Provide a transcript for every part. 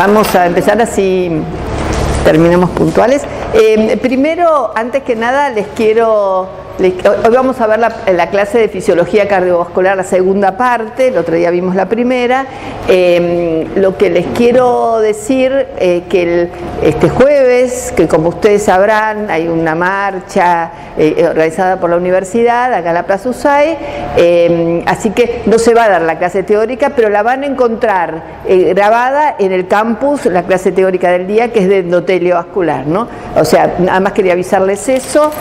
Vamos a empezar así terminamos puntuales. Primero, antes que nada, hoy vamos a ver la clase de fisiología cardiovascular, la segunda parte, el otro día vimos la primera. Lo que les quiero decir que este jueves, que como ustedes sabrán, hay una marcha organizada por la universidad, acá en la Plaza USAE, así que no se va a dar la clase teórica, pero la van a encontrar grabada en el campus, la clase teórica del día, que es de endotelio vascular, ¿no? O sea, nada más quería avisarles eso.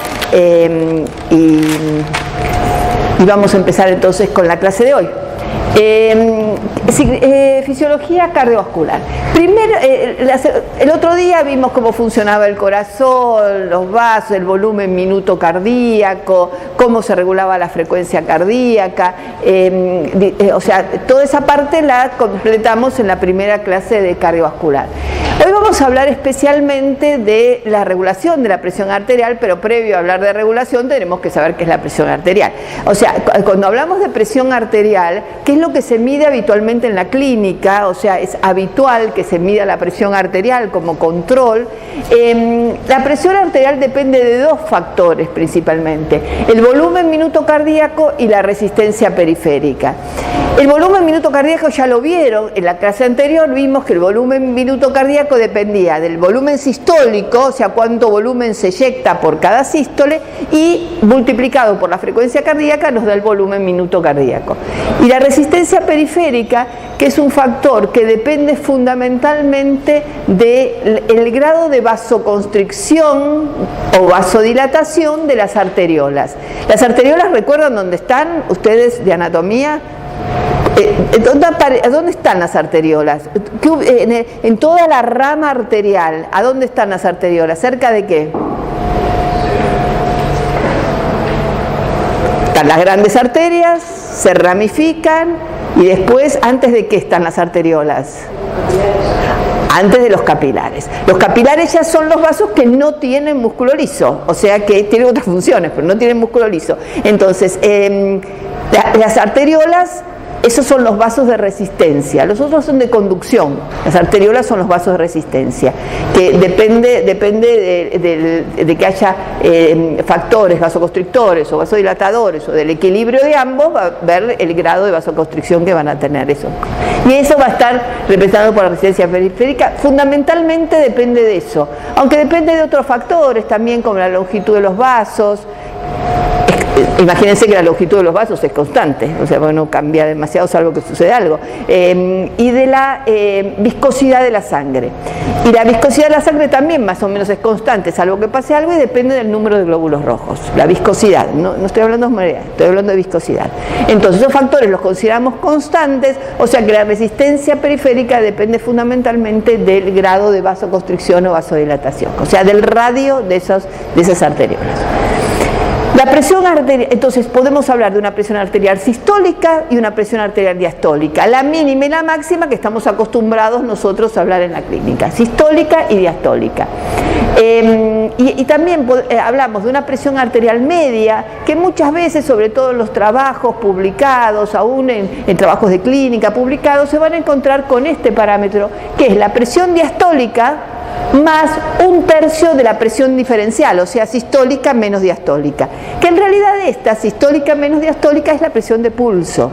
Y vamos a empezar entonces con la clase de hoy. Fisiología cardiovascular. Primero, el otro día vimos cómo funcionaba el corazón, los vasos, el volumen minuto cardíaco, cómo se regulaba la frecuencia cardíaca, o sea, toda esa parte la completamos en la primera clase de cardiovascular. Hoy vamos a hablar especialmente de la regulación de la presión arterial, pero previo a hablar de regulación tenemos que saber qué es la presión arterial. O sea, cuando hablamos de presión arterial, ¿qué es lo que se mide habitualmente en la clínica? O sea, es habitual que se mida la presión arterial como control. La presión arterial depende de dos factores principalmente: el volumen minuto cardíaco y la resistencia periférica. El volumen minuto cardíaco ya lo vieron en la clase anterior, vimos que el volumen minuto cardíaco dependía del volumen sistólico, o sea, cuánto volumen se eyecta por cada sístole, y multiplicado por la frecuencia cardíaca nos da el volumen minuto cardíaco. Y la resistencia periférica, que es un factor que depende fundamentalmente del grado de vasoconstricción o vasodilatación de las arteriolas. Las arteriolas, ¿recuerdan dónde están ustedes de anatomía? ¿Dónde están las arteriolas? En toda la rama arterial, ¿a dónde están las arteriolas? ¿Cerca de qué? Están las grandes arterias, se ramifican, y después, ¿antes de qué están las arteriolas? Antes de los capilares. Los capilares ya son los vasos que no tienen músculo liso, o sea que tienen otras funciones, pero no tienen músculo liso. Entonces, las arteriolas, esos son los vasos de resistencia, los otros son de conducción. Las arteriolas son los vasos de resistencia, que depende de que haya factores vasoconstrictores o vasodilatadores o del equilibrio de ambos, va a ver el grado de vasoconstricción que van a tener eso. Y eso va a estar representado por la resistencia periférica, fundamentalmente depende de eso, aunque depende de otros factores también, como la longitud de los vasos. Imagínense que la longitud de los vasos es constante, o sea, no cambia demasiado salvo que suceda algo, y de la viscosidad de la sangre. Y la viscosidad de la sangre también más o menos es constante, salvo que pase algo, y depende del número de glóbulos rojos. La viscosidad, no estoy hablando de osmolaridad, estoy hablando de viscosidad. Entonces, esos factores los consideramos constantes, o sea que la resistencia periférica depende fundamentalmente del grado de vasoconstricción o vasodilatación, o sea, del radio de esas arteriolas. La presión arterial, entonces podemos hablar de una presión arterial sistólica y una presión arterial diastólica, la mínima y la máxima que estamos acostumbrados nosotros a hablar en la clínica, sistólica y diastólica. Y también hablamos de una presión arterial media, que muchas veces, sobre todo en los trabajos publicados, aún en trabajos de clínica publicados, se van a encontrar con este parámetro, que es la presión diastólica más 1/3 de la presión diferencial, o sea, sistólica menos diastólica, que en realidad esta sistólica menos diastólica es la presión de pulso.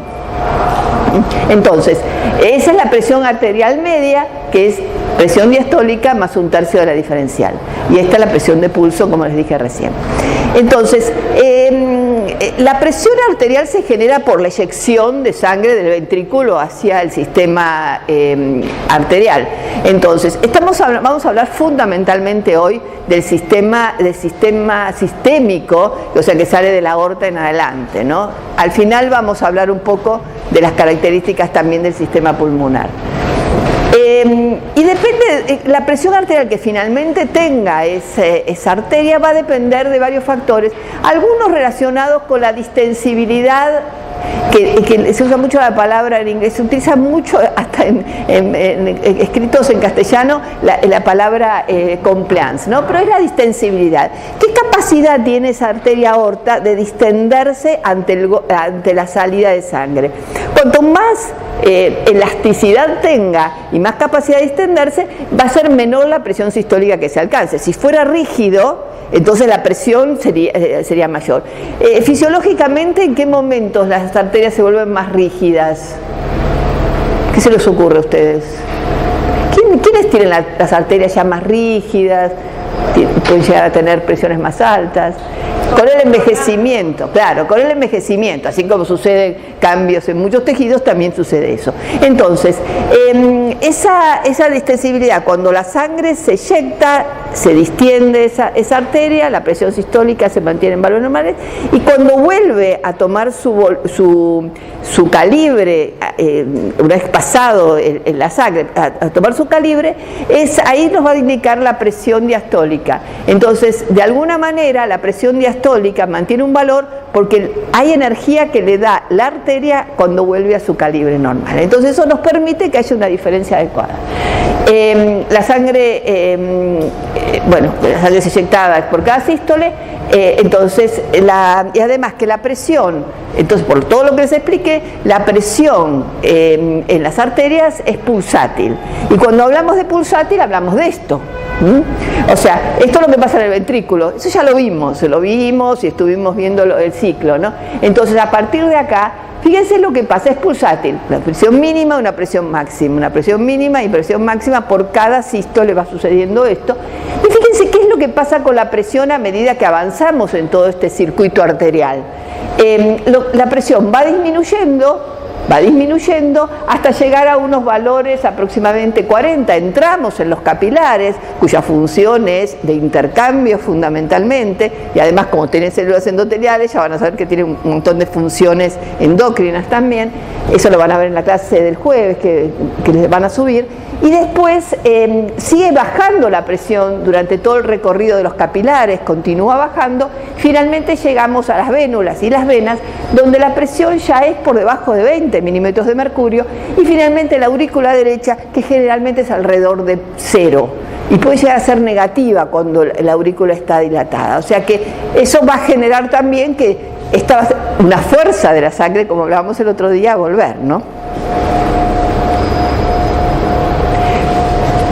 Entonces, esa es la presión arterial media, que es presión diastólica más 1/3 de la diferencial, y esta es la presión de pulso, como les dije recién. Entonces, la presión arterial se genera por la eyección de sangre del ventrículo hacia el sistema arterial. Entonces, vamos a hablar fundamentalmente hoy del sistema sistémico, o sea, que sale de la aorta en adelante, ¿no? Al final vamos a hablar un poco de las características también del sistema pulmonar. Y depende, la presión arterial que finalmente tenga esa arteria va a depender de varios factores, algunos relacionados con la distensibilidad que se usa mucho la palabra en inglés, se utiliza mucho hasta en escritos en castellano la palabra compliance, ¿no? Pero es la distensibilidad. ¿Qué capacidad tiene esa arteria aorta de distenderse ante la salida de sangre? Cuanto más elasticidad tenga y más capacidad de distenderse, va a ser menor la presión sistólica que se alcance. Si fuera rígido, entonces la presión sería mayor. Fisiológicamente, ¿en qué momentos las arterias se vuelven más rígidas? ¿Qué se les ocurre a ustedes? ¿Quiénes tienen las arterias ya más rígidas? Pueden llegar a tener presiones más altas. Con el envejecimiento, claro, con el envejecimiento, así como suceden cambios en muchos tejidos, también sucede eso. Entonces, esa distensibilidad, cuando la sangre se eyecta, se distiende esa arteria, la presión sistólica se mantiene en valores normales, y cuando vuelve a tomar su calibre, una vez pasado en la sangre, a tomar su calibre, ahí nos va a indicar la presión diastólica. Entonces, de alguna manera, la presión diastólica mantiene un valor porque hay energía que le da la arteria cuando vuelve a su calibre normal. Entonces eso nos permite que haya una diferencia adecuada. La sangre, la sangre es eyectada por cada sístole, y además que la presión, entonces por todo lo que les expliqué, la presión en las arterias es pulsátil. Y cuando hablamos de pulsátil hablamos de esto. O sea, esto es lo que pasa en el ventrículo, eso ya lo vimos y estuvimos viendo el ciclo, ¿no? Entonces a partir de acá, fíjense lo que pasa, es pulsátil, una presión mínima, una presión máxima, una presión mínima y presión máxima, por cada sístole va sucediendo esto. Y fíjense qué es lo que pasa con la presión a medida que avanzamos en todo este circuito arterial. La presión va disminuyendo hasta llegar a unos valores aproximadamente 40. Entramos en los capilares, cuya función es de intercambio fundamentalmente, y además como tienen células endoteliales ya van a saber que tienen un montón de funciones endocrinas también. Eso lo van a ver en la clase del jueves que les van a subir. Y después sigue bajando la presión durante todo el recorrido de los capilares, continúa bajando, finalmente llegamos a las vénulas y las venas, donde la presión ya es por debajo de 20 milímetros de mercurio, y finalmente la aurícula derecha, que generalmente es alrededor de 0, y puede llegar a ser negativa cuando la aurícula está dilatada. O sea que eso va a generar también que una fuerza de la sangre, como hablábamos el otro día, a volver, ¿no?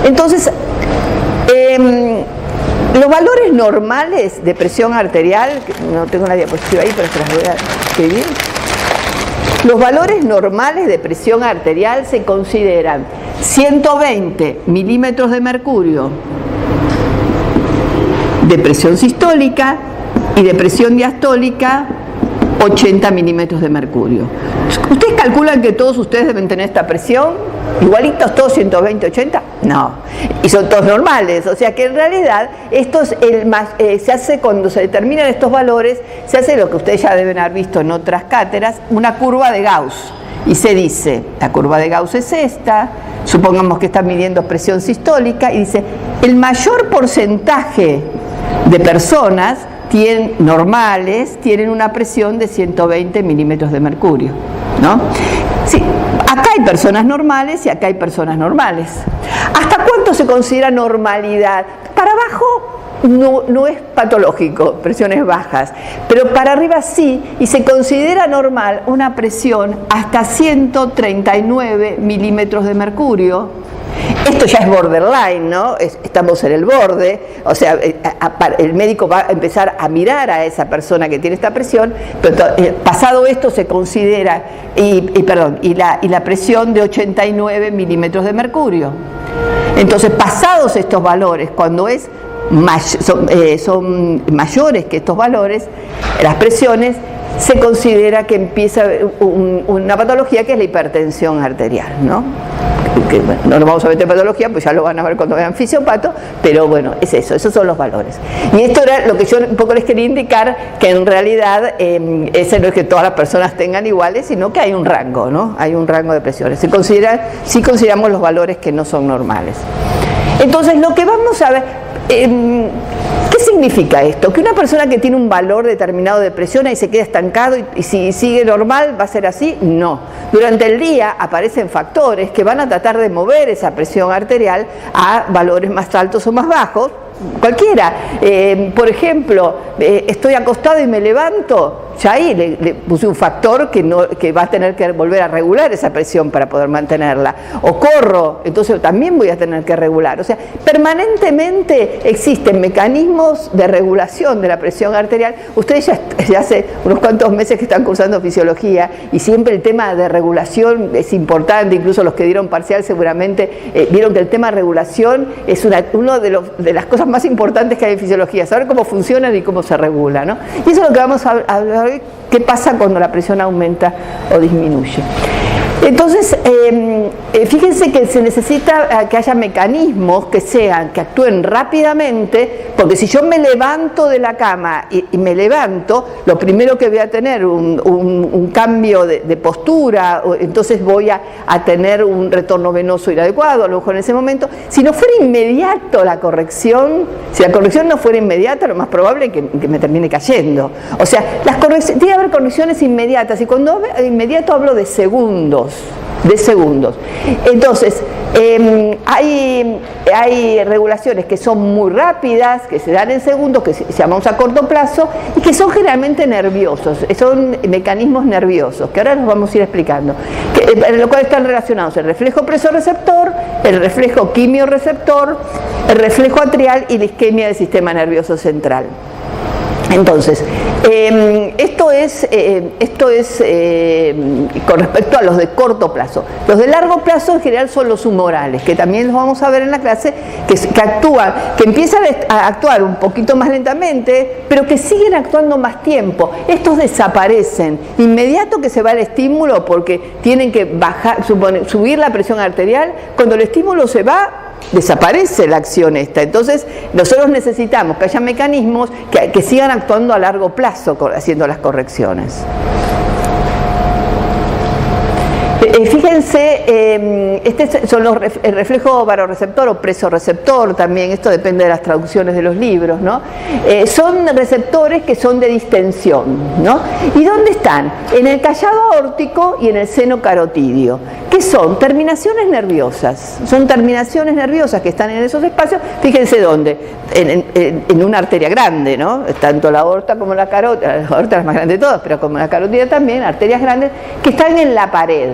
Entonces, los valores normales de presión arterial, no tengo una diapositiva ahí, pero se las voy a escribir. Los valores normales de presión arterial se consideran 120 milímetros de mercurio de presión sistólica y de presión diastólica 80 milímetros de mercurio. ¿Ustedes calculan que todos ustedes deben tener esta presión? ¿Igualitos todos 120, 80? No. Y son todos normales. O sea que en realidad se hace, cuando se determinan estos valores, se hace lo que ustedes ya deben haber visto en otras cátedras, una curva de Gauss. Y se dice, la curva de Gauss es esta, supongamos que están midiendo presión sistólica, y dice, el mayor porcentaje de personas normales tienen una presión de 120 milímetros de mercurio, ¿no? Sí, acá hay personas normales y acá hay personas normales. ¿Hasta cuánto se considera normalidad? Para abajo no es patológico, presiones bajas, pero para arriba sí, y se considera normal una presión hasta 139 milímetros de mercurio. Esto ya es borderline, ¿no? Estamos en el borde, o sea, el médico va a empezar a mirar a esa persona que tiene esta presión, pero pasado esto se considera, y la presión de 89 milímetros de mercurio. Entonces, pasados estos valores, cuando son mayores que estos valores, las presiones, se considera que empieza una patología que es la hipertensión arterial, ¿no? Que, bueno, no nos vamos a meter en patología, pues ya lo van a ver cuando vean fisiopato, pero bueno, es eso, esos son los valores. Y esto era lo que yo un poco les quería indicar, que en realidad ese no es que todas las personas tengan iguales, sino que hay un rango, ¿no? Hay un rango de presiones. Sí consideramos los valores que no son normales. Entonces, lo que vamos a ver, ¿Qué significa esto? Que una persona que tiene un valor determinado de presión y se queda estancado y si sigue normal va a ser así, no. Durante el día aparecen factores que van a tratar de mover esa presión arterial a valores más altos o más bajos, cualquiera. Por ejemplo, estoy acostado y me levanto, ya ahí le puse un factor que va a tener que volver a regular esa presión para poder mantenerla. O corro, entonces también voy a tener que regular. O sea, permanentemente existen mecanismos de regulación de la presión arterial. Ustedes ya hace unos cuantos meses que están cursando fisiología y siempre el tema de regulación es importante, incluso los que dieron parcial seguramente vieron que el tema de regulación es una de las cosas más importantes que hay en fisiología, saber cómo funcionan y cómo se regula, ¿no? Y eso es lo que vamos a hablar hoy, qué pasa cuando la presión aumenta o disminuye. Entonces, fíjense que se necesita que haya mecanismos que actúen rápidamente, porque si yo me levanto de la cama y me levanto, lo primero que voy a tener un cambio de postura, entonces voy a tener un retorno venoso inadecuado, a lo mejor en ese momento. Si no fuera inmediato la corrección, si la corrección no fuera inmediata, lo más probable es que me termine cayendo. O sea, tiene que haber correcciones inmediatas, y cuando inmediato hablo de segundos. Entonces, hay regulaciones que son muy rápidas, que se dan en segundos, que llamamos a corto plazo, y que son generalmente nerviosos, son mecanismos nerviosos, que ahora los vamos a ir explicando, en lo cual están relacionados el reflejo presorreceptor, el reflejo quimiorreceptor, el reflejo atrial y la isquemia del sistema nervioso central. Entonces, esto es con respecto a los de corto plazo. Los de largo plazo en general son los humorales, que también los vamos a ver en la clase, que empiezan a actuar un poquito más lentamente, pero que siguen actuando más tiempo. Estos desaparecen inmediato que se va el estímulo, porque tienen que subir la presión arterial. Cuando el estímulo se va, desaparece la acción esta. Entonces nosotros necesitamos que haya mecanismos que sigan actuando a largo plazo haciendo las correcciones. Fíjense, son el reflejo baroreceptor o presorreceptor también, esto depende de las traducciones de los libros, ¿no? Son receptores que son de distensión, ¿no? ¿Y dónde están? En el callado aórtico y en el seno carotidio. ¿Qué son? Terminaciones nerviosas. Son terminaciones nerviosas que están en esos espacios. Fíjense dónde. En una arteria grande, ¿no? Tanto la aorta como la carótida. La aorta es la más grande de todas, pero como la carótida también, arterias grandes que están en la pared.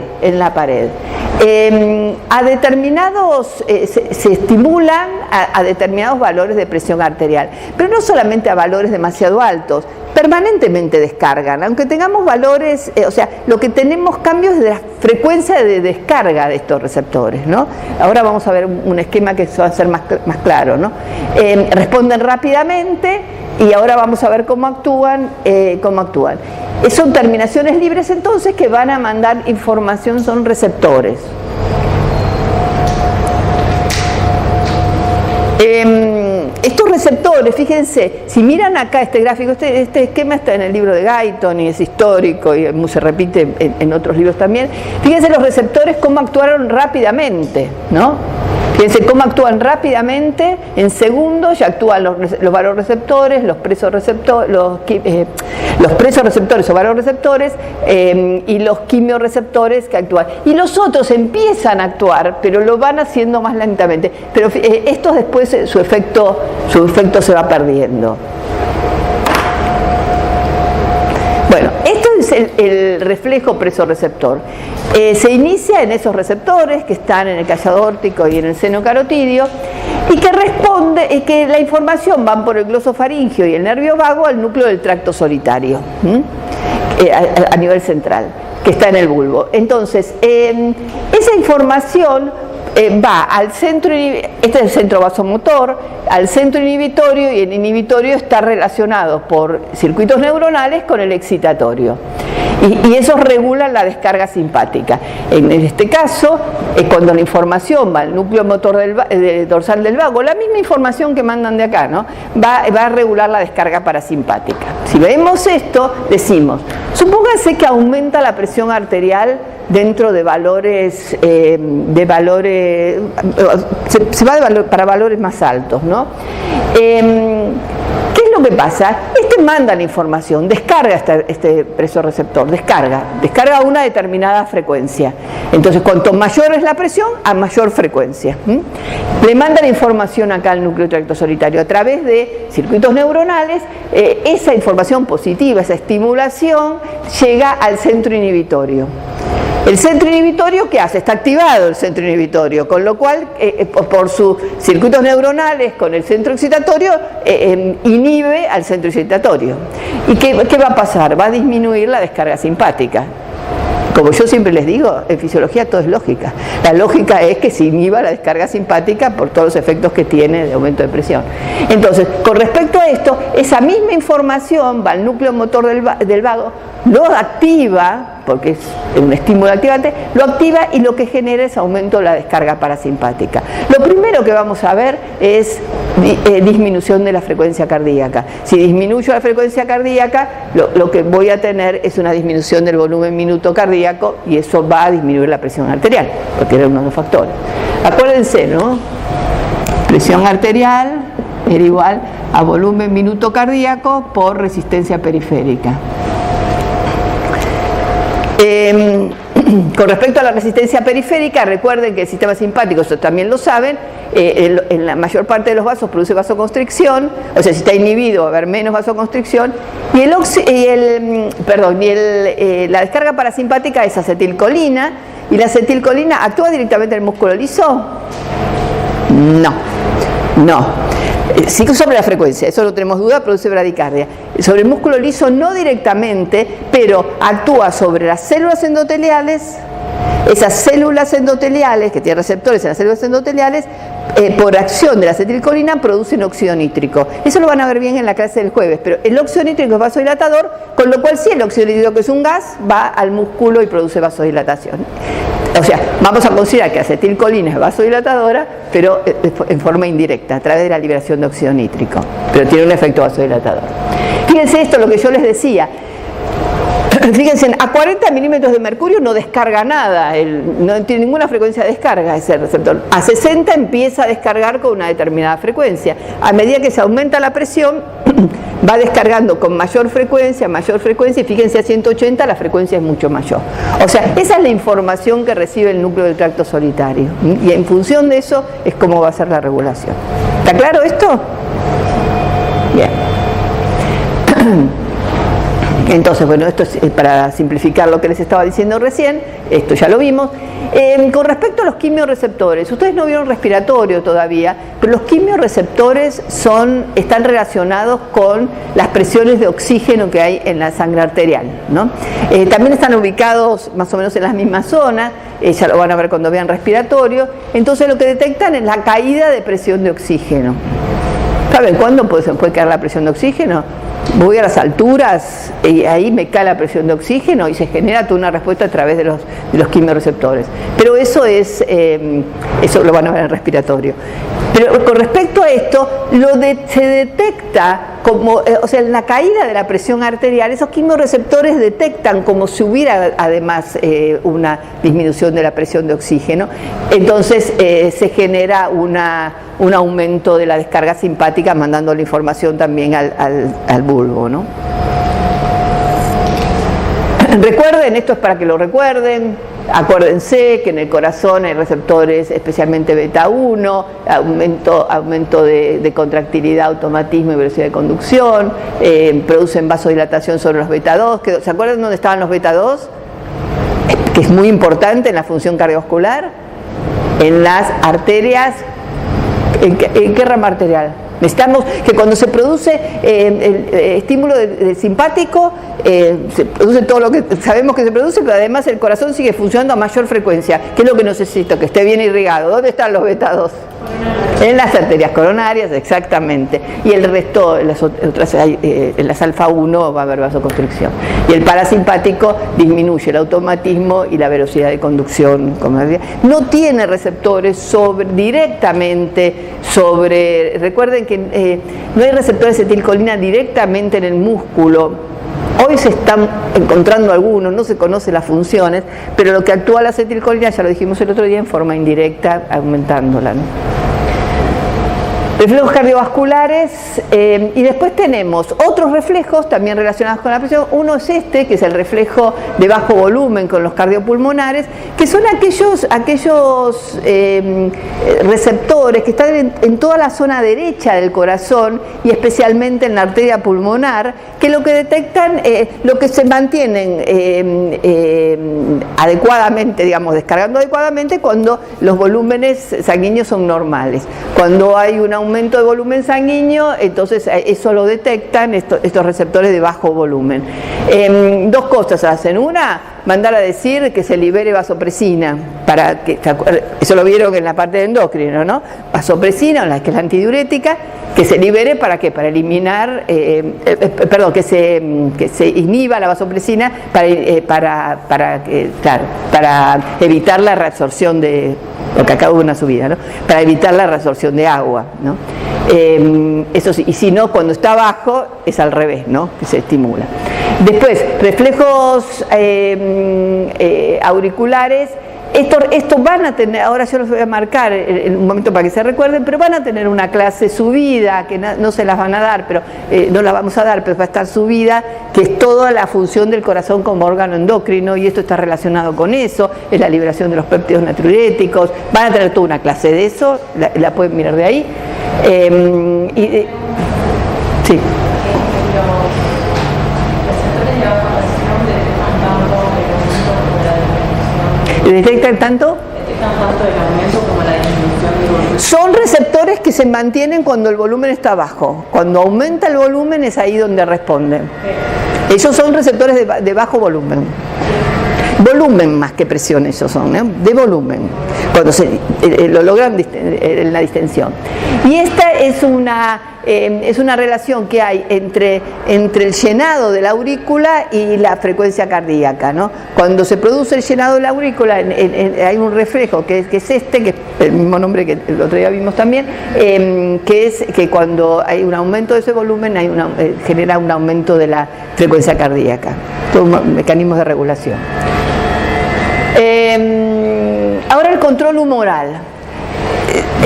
A determinados, se estimulan a determinados valores de presión arterial, pero no solamente a valores demasiado altos, permanentemente descargan, aunque tengamos valores, o sea, lo que tenemos cambios de la frecuencia de descarga de estos receptores, ¿no? Ahora vamos a ver un esquema que va a ser más claro, ¿no? Responden rápidamente y ahora vamos a ver cómo actúan. Son terminaciones libres entonces que van a mandar información, son receptores. Estos receptores, fíjense, si miran acá este gráfico, este esquema está en el libro de Guyton y es histórico y se repite en otros libros también. Fíjense los receptores cómo actuaron rápidamente, ¿no? Fíjense cómo actúan rápidamente, en segundos ya actúan los varoreceptores, los presorreceptores o varoreceptores y los quimiorreceptores que actúan. Y los otros empiezan a actuar, pero lo van haciendo más lentamente. Pero estos después su efecto se va perdiendo. Bueno, esto es el reflejo presorreceptor. Se inicia en esos receptores que están en el callado aórtico y en el seno carotidio y que la información van por el glosofaringio y el nervio vago al núcleo del tracto solitario, a nivel central, que está en el bulbo. Entonces, esa información va al centro, este es el centro vasomotor, al centro inhibitorio, y el inhibitorio está relacionado por circuitos neuronales con el excitatorio. Y esos regulan la descarga simpática. En este caso, cuando la información va al núcleo motor dorsal del vago, la misma información que mandan de acá, ¿no? va a regular la descarga parasimpática. Si vemos esto, decimos, supónganse que aumenta la presión arterial dentro de valores, se va para valores más altos, ¿no? lo que pasa? Manda la información, descarga este presorreceptor, descarga a una determinada frecuencia. Entonces, cuanto mayor es la presión, a mayor frecuencia. Le manda la información acá al núcleo tracto solitario a través de circuitos neuronales. Esa información positiva, esa estimulación, llega al centro inhibitorio. El centro inhibitorio, ¿qué hace? Está activado el centro inhibitorio, con lo cual, por sus circuitos neuronales con el centro excitatorio, inhibe al centro excitatorio. ¿Y qué va a pasar? Va a disminuir la descarga simpática. Como yo siempre les digo, en fisiología todo es lógica. La lógica es que se inhiba la descarga simpática por todos los efectos que tiene de aumento de presión. Entonces, con respecto a esto, esa misma información va al núcleo motor del vago, lo activa, porque es un estímulo activante, lo activa y lo que genera es aumento de la descarga parasimpática. Lo primero que vamos a ver es disminución de la frecuencia cardíaca. Si disminuyo la frecuencia cardíaca, lo que voy a tener es una disminución del volumen minuto cardíaco y eso va a disminuir la presión arterial, porque era uno de los factores. Acuérdense, ¿no? Presión arterial era igual a volumen minuto cardíaco por resistencia periférica. Con respecto a la resistencia periférica, recuerden que el sistema simpático, eso también lo saben, en la mayor parte de los vasos produce vasoconstricción, o sea, si está inhibido va a haber menos vasoconstricción, y la descarga parasimpática es acetilcolina, y la acetilcolina actúa directamente en el músculo liso. No. Sí sobre la frecuencia, eso no tenemos duda, produce bradicardia. Sobre el músculo liso no directamente, pero actúa sobre las células endoteliales. Esas células endoteliales, que tienen receptores en las células endoteliales, por acción de la acetilcolina producen óxido nítrico. Eso lo van a ver bien en la clase del jueves, pero el óxido nítrico es vasodilatador, con lo cual sí, el óxido nítrico, que es un gas, va al músculo y produce vasodilatación. O sea, vamos a considerar que la acetilcolina es vasodilatadora, pero en forma indirecta, a través de la liberación de óxido nítrico, pero tiene un efecto vasodilatador. Fíjense esto, lo que yo les decía. Fíjense, a 40 milímetros de mercurio no descarga nada, no tiene ninguna frecuencia de descarga ese receptor. A 60 empieza a descargar con una determinada frecuencia. A medida que se aumenta la presión, va descargando con mayor frecuencia, y fíjense a 180 la frecuencia es mucho mayor. O sea, esa es la información que recibe el núcleo del tracto solitario. Y en función de eso es cómo va a ser la regulación. ¿Está claro esto? Bien. Entonces, bueno, esto es para simplificar lo que les estaba diciendo recién, esto ya lo vimos. Con respecto a los quimioreceptores, ustedes no vieron respiratorio todavía, pero los quimioreceptores están relacionados con las presiones de oxígeno que hay en la sangre arterial, ¿no? También están ubicados más o menos en las mismas zonas, ya lo van a ver cuando vean respiratorio. Entonces lo que detectan es la caída de presión de oxígeno. ¿Saben cuándo se puede caer la presión de oxígeno? Voy a las alturas y ahí me cae la presión de oxígeno y se genera toda una respuesta a través de los quimioreceptores. Pero eso lo van a ver en el respiratorio. Pero con respecto a esto, se detecta como, o sea, en la caída de la presión arterial, esos quimioreceptores detectan como si hubiera además una disminución de la presión de oxígeno. Entonces se genera un aumento de la descarga simpática, mandando la información también al bulbo, ¿no? Recuerden, esto es para que lo recuerden, acuérdense que en el corazón hay receptores, especialmente beta 1, aumento de contractilidad, automatismo y velocidad de conducción, producen vasodilatación sobre los beta 2, ¿se acuerdan dónde estaban los beta 2? Que es muy importante en la función cardiovascular, en las arterias. ¿En qué rama arterial? Necesitamos que cuando se produce el estímulo simpático, se produce todo lo que sabemos que se produce, pero además el corazón sigue funcionando a mayor frecuencia. ¿Qué es lo que necesito? Que esté bien irrigado. ¿Dónde están los beta 2? En las arterias coronarias, exactamente. Y el resto, en las alfa 1 va a haber vasoconstricción. Y el parasimpático disminuye el automatismo y la velocidad de conducción. No tiene receptores directamente sobre. Recuerden que no hay receptores de acetilcolina directamente en el músculo. Hoy se están encontrando algunos, no se conocen las funciones, pero lo que actúa la acetilcolina, ya lo dijimos el otro día, en forma indirecta, aumentándola, ¿no? Reflejos cardiovasculares, y después tenemos otros reflejos también relacionados con la presión. Uno es este, que es el reflejo de bajo volumen con los cardiopulmonares, que son aquellos receptores que están en toda la zona derecha del corazón y especialmente en la arteria pulmonar, que lo que detectan, lo que se mantienen adecuadamente, digamos, descargando adecuadamente cuando los volúmenes sanguíneos son normales. Cuando hay un aumento de volumen sanguíneo, entonces eso lo detectan estos receptores de bajo volumen. Dos cosas hacen. Una, mandar a decir que se libere vasopresina, para que, eso lo vieron en la parte de endocrino, ¿no? Vasopresina, que es la antidiurética, que se libere para qué, para eliminar, que se inhiba la vasopresina para evitar la reabsorción de, lo que acabo de una subida, ¿no? Para evitar la reabsorción de agua, ¿no? Eso sí, y si no, cuando está bajo es al revés, ¿no? Que se estimula. Después, reflejos auriculares. Estos van a tener, ahora yo los voy a marcar en un momento para que se recuerden, pero van a tener una clase subida, que no se las van a dar, pero no las vamos a dar, pero va a estar subida, que es toda la función del corazón como órgano endocrino, y esto está relacionado con eso, es la liberación de los péptidos natriuréticos. Van a tener toda una clase de eso, la pueden mirar de ahí. Sí. ¿Detectan tanto? Detectan tanto el aumento como la disminución del volumen. Son receptores que se mantienen cuando el volumen está bajo. Cuando aumenta el volumen es ahí donde responden. Ellos son receptores de bajo volumen. Volumen más que presión ellos son, ¿eh? De volumen, cuando lo logran en la distensión. Y esta es una relación que hay entre el llenado de la aurícula y la frecuencia cardíaca, ¿no? Cuando se produce el llenado de la aurícula, hay un reflejo que es este, que es el mismo nombre que el otro día vimos también, que es que cuando hay un aumento de ese volumen genera un aumento de la frecuencia cardíaca. Todo un mecanismo de regulación. Ahora el control humoral.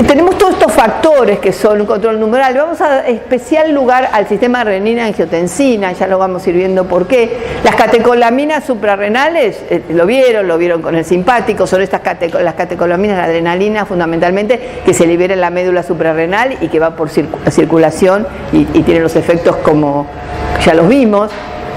Tenemos todos estos factores que son un control humoral. Le vamos a dar especial lugar al sistema renina-angiotensina, ya lo vamos a ir viendo por qué. Las catecolaminas suprarrenales, lo vieron con el simpático, son las catecolaminas, la adrenalina fundamentalmente, que se libera en la médula suprarrenal y que va por circulación y tiene los efectos como ya los vimos.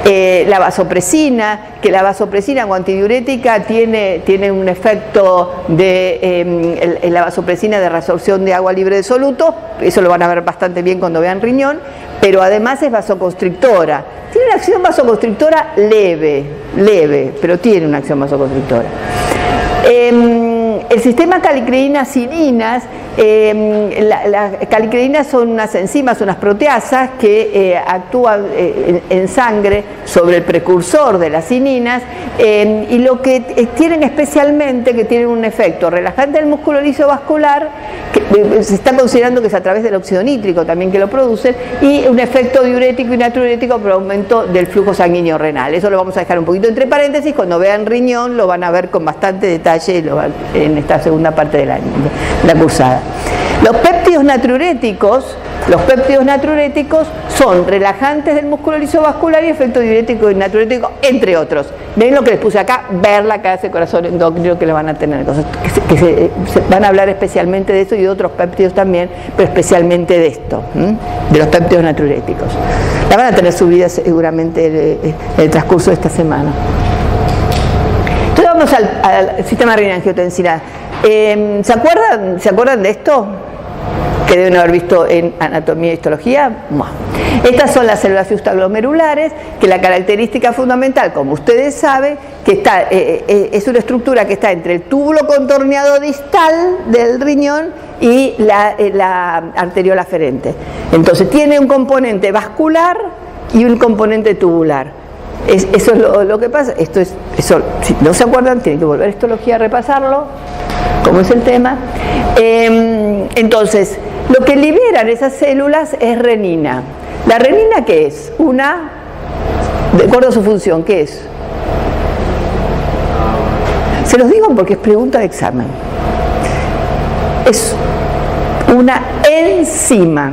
La vasopresina, que la vasopresina como antidiurética tiene un efecto de la vasopresina de reabsorción de agua libre de soluto, eso lo van a ver bastante bien cuando vean riñón, pero además es vasoconstrictora. Tiene una acción vasoconstrictora leve, pero tiene una acción vasoconstrictora. El sistema calicreína-cininas, las calicreínas son unas enzimas, unas proteasas que actúan en sangre sobre el precursor de las cininas, y lo que tienen especialmente, que tienen un efecto relajante del músculo liso vascular, que se está considerando que es a través del óxido nítrico también que lo producen, y un efecto diurético y natriurético por aumento del flujo sanguíneo renal. Eso lo vamos a dejar un poquito entre paréntesis, cuando vean riñón lo van a ver con bastante detalle en esta segunda parte de la cursada. Los péptidos natriuréticos son relajantes del músculo liso vascular y efecto diurético y natriurético, entre otros. Ven lo que les puse acá, ver la clase de corazón endocrino que le van a tener, cosas que se van a hablar especialmente de eso y de otros péptidos también, pero especialmente de esto, de los péptidos natriuréticos. La van a tener subida seguramente en el transcurso de esta semana. Entonces vamos al sistema renina-angiotensina. ¿Se acuerdan de esto? Que deben haber visto en anatomía y histología. Bueno, estas son las células justaglomerulares, que la característica fundamental, como ustedes saben, que es una estructura que está entre el túbulo contorneado distal del riñón y la arteriola aferente. Entonces tiene un componente vascular y un componente tubular. Eso es lo que pasa. Eso, si no se acuerdan, tienen que volver a histología a repasarlo, como es el tema. Entonces, lo que liberan esas células es renina. ¿La renina qué es? De acuerdo a su función, ¿qué es? Se los digo porque es pregunta de examen. Es una enzima.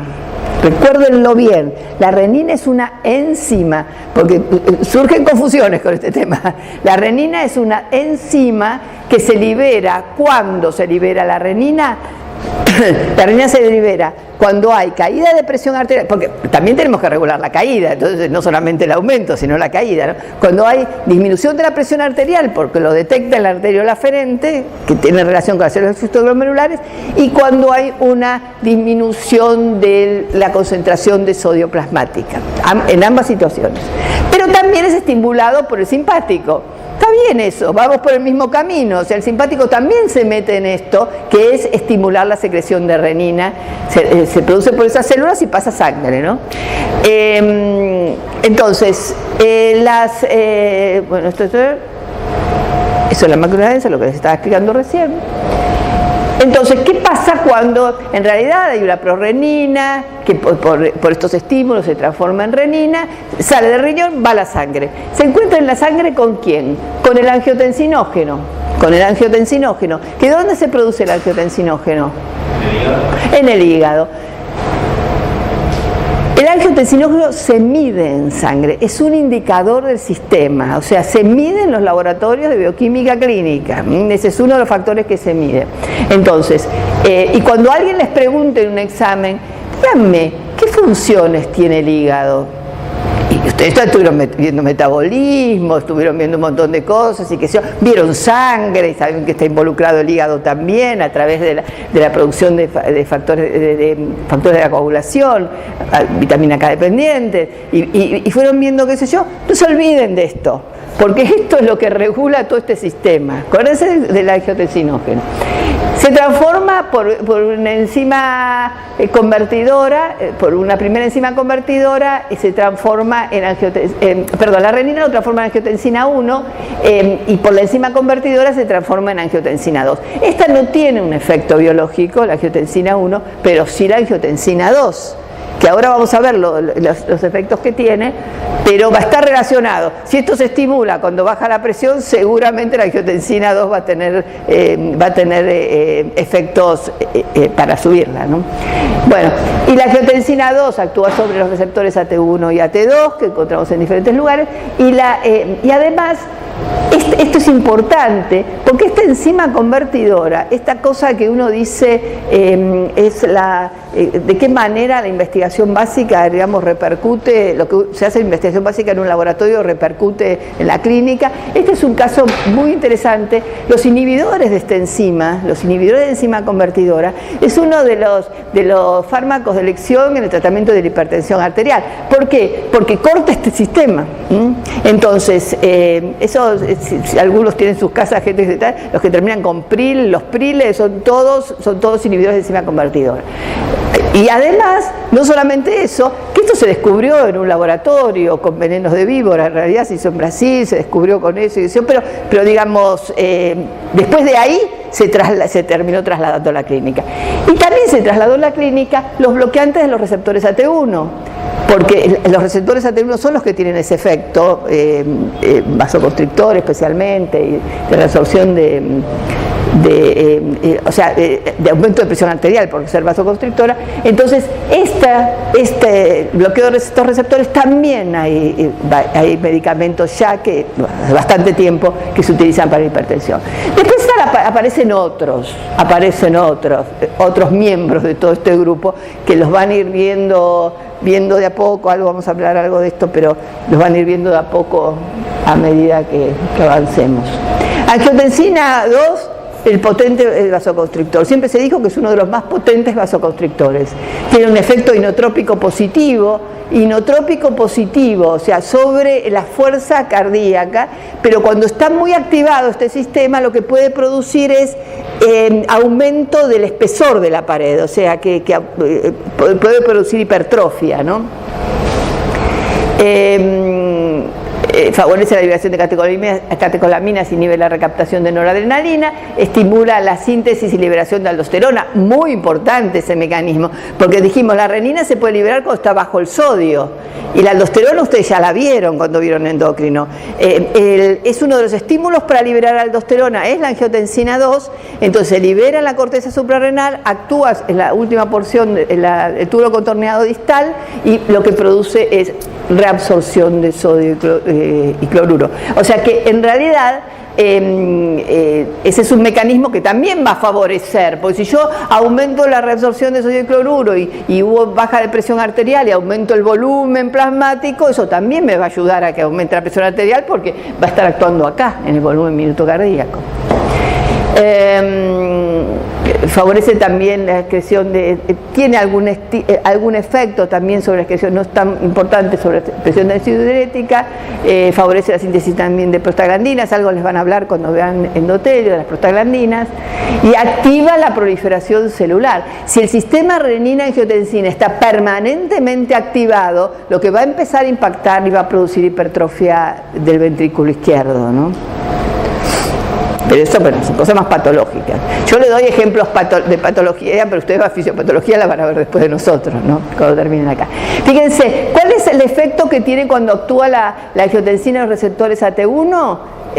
Recuérdenlo bien, la renina es una enzima, porque surgen confusiones con este tema. La renina es una enzima que se libera. ¿Cuándo se libera la renina? La renina se libera cuando hay caída de presión arterial, porque también tenemos que regular la caída, entonces no solamente el aumento, sino la caída, ¿no? Cuando hay disminución de la presión arterial, porque lo detecta la arteriola aferente, que tiene relación con las células glomerulares, y cuando hay una disminución de la concentración de sodio plasmática, en ambas situaciones. Pero también es estimulado por el simpático. Está bien eso, vamos por el mismo camino, o sea, el simpático también se mete en esto, que es estimular la secreción de renina, se produce por esas células y pasa sangre, ¿no? Entonces, bueno, eso es la macrodensa, lo que les estaba explicando recién. Entonces, ¿qué pasa cuando en realidad hay una prorrenina que por estos estímulos se transforma en renina, sale del riñón, va a la sangre? ¿Se encuentra en la sangre con quién? Con el angiotensinógeno. Con el angiotensinógeno. ¿Que dónde se produce el angiotensinógeno? En el hígado. El angiotensinógeno se mide en sangre, es un indicador del sistema, o sea, se mide en los laboratorios de bioquímica clínica, ese es uno de los factores que se mide. Entonces, y cuando alguien les pregunte en un examen, díganme, ¿qué funciones tiene el hígado? Y ustedes estuvieron viendo metabolismo, estuvieron viendo un montón de cosas y que vieron sangre, y saben que está involucrado el hígado también a través de la producción de factores de la coagulación, vitamina K dependiente, y fueron viendo qué sé yo. No se olviden de esto, porque esto es lo que regula todo este sistema. Acuérdense del angiotensinógeno. Se transforma por una enzima convertidora, por una primera enzima convertidora, y se transforma en la renina lo transforma en angiotensina 1, y por la enzima convertidora se transforma en angiotensina 2. Esta no tiene un efecto biológico, la angiotensina 1, pero sí la angiotensina 2. Que ahora vamos a ver los efectos que tiene, pero va a estar relacionado. Si esto se estimula cuando baja la presión, seguramente la angiotensina 2 va a tener efectos para subirla, ¿no? Bueno, y la angiotensina 2 actúa sobre los receptores AT1 y AT2, que encontramos en diferentes lugares, y además, esto es importante, porque esta enzima convertidora, esta cosa que uno dice es de qué manera la investigación básica, digamos, repercute, lo que se hace en investigación básica en un laboratorio repercute en la clínica. Este es un caso muy interesante. Los inhibidores de esta enzima, los inhibidores de enzima convertidora, es uno de los fármacos de elección en el tratamiento de la hipertensión arterial. ¿Por qué? Porque corta este sistema. Entonces, si algunos tienen sus casas, gente que tal, los que terminan con PRIL, los PRILes son todos inhibidores de enzima convertidora. Y además, no solamente eso, que esto se descubrió en un laboratorio con venenos de víbora, en realidad se hizo en Brasil, se descubrió con eso, pero digamos, después de ahí se terminó trasladando a la clínica. Y también se trasladó a la clínica los bloqueantes de los receptores AT1, porque los receptores AT1 son los que tienen ese efecto, vasoconstrictor especialmente, y de reabsorción de aumento de presión arterial por ser vasoconstrictora. Entonces, este bloqueo de estos receptores también hay medicamentos ya que hace bastante tiempo que se utilizan para la hipertensión. Después aparecen otros miembros de todo este grupo que los van a ir viendo de a poco, vamos a hablar algo de esto, pero los van a ir viendo de a poco a medida que avancemos. Angiotensina 2, el potente vasoconstrictor. Siempre se dijo que es uno de los más potentes vasoconstrictores. Tiene un efecto inotrópico positivo, o sea, sobre la fuerza cardíaca, pero cuando está muy activado este sistema, lo que puede producir es aumento del espesor de la pared, o sea, que puede producir hipertrofia, ¿no? favorece la liberación de catecolaminas, inhibe la recaptación de noradrenalina, estimula la síntesis y liberación de aldosterona, muy importante ese mecanismo, porque dijimos, la renina se puede liberar cuando está bajo el sodio, y la aldosterona ustedes ya la vieron cuando vieron endocrino. Es uno de los estímulos para liberar aldosterona, es la angiotensina 2, entonces se libera en la corteza suprarrenal, actúa en la última porción del túbulo contorneado distal, y lo que produce es reabsorción de sodio y cloruro. O sea que en realidad ese es un mecanismo que también va a favorecer, porque si yo aumento la reabsorción de sodio y cloruro y hubo baja de presión arterial y aumento el volumen plasmático, eso también me va a ayudar a que aumente la presión arterial, porque va a estar actuando acá en el volumen minuto cardíaco. Favorece también la excreción tiene algún efecto también sobre la excreción, no es tan importante sobre la expresión densitoidética, favorece la síntesis también de prostaglandinas, algo les van a hablar cuando vean endotelio de las prostaglandinas, y activa la proliferación celular. Si el sistema renina-angiotensina está permanentemente activado, lo que va a empezar a impactar y va a producir hipertrofia del ventrículo izquierdo, ¿no? Pero eso, bueno, son cosas más patológicas. Yo le doy ejemplos de patología, pero ustedes la fisiopatología la van a ver después de nosotros, ¿no? Cuando terminen acá. Fíjense, ¿cuál es el efecto que tiene cuando actúa la angiotensina en los receptores AT1?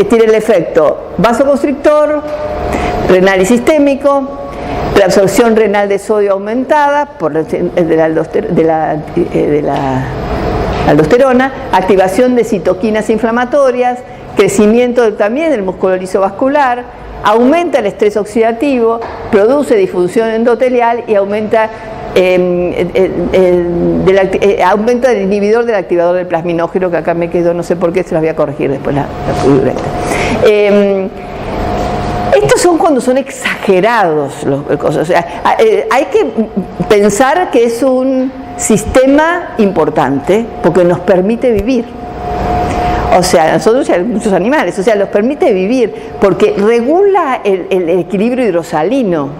Tiene el efecto vasoconstrictor, renal y sistémico, reabsorción renal de sodio aumentada por de la aldosterona, activación de citoquinas inflamatorias, crecimiento también del músculo lisovascular, aumenta el estrés oxidativo, produce disfunción endotelial y aumenta aumenta el inhibidor del activador del plasminógeno, que acá me quedó, no sé por qué, se los voy a corregir después la estos son cuando son exagerados los cosas. O sea, hay que pensar que es un sistema importante porque nos permite vivir. O sea, nosotros y a muchos animales, o sea, los permite vivir porque regula el equilibrio hidrosalino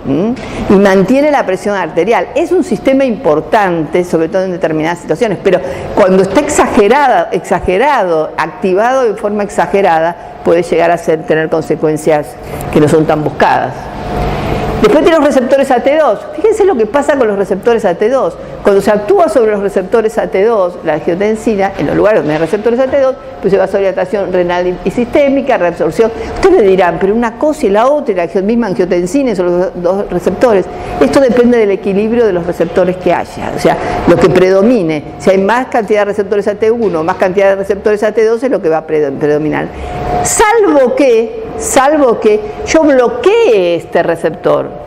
y mantiene la presión arterial. Es un sistema importante, sobre todo en determinadas situaciones, pero cuando está exagerado, activado de forma exagerada, puede llegar a tener consecuencias que no son tan buscadas. Después tiene los receptores AT2. Fíjense lo que pasa con los receptores AT2. Cuando se actúa sobre los receptores AT2, la angiotensina, en los lugares donde hay receptores AT2, pues se va a vasodilatación renal y sistémica, reabsorción. Ustedes le dirán, pero una cosa y la otra, y la misma angiotensina son los dos receptores. Esto depende del equilibrio de los receptores que haya. O sea, lo que predomine. Si hay más cantidad de receptores AT1 o más cantidad de receptores AT2 es lo que va a predominar. Salvo que yo bloquee este receptor.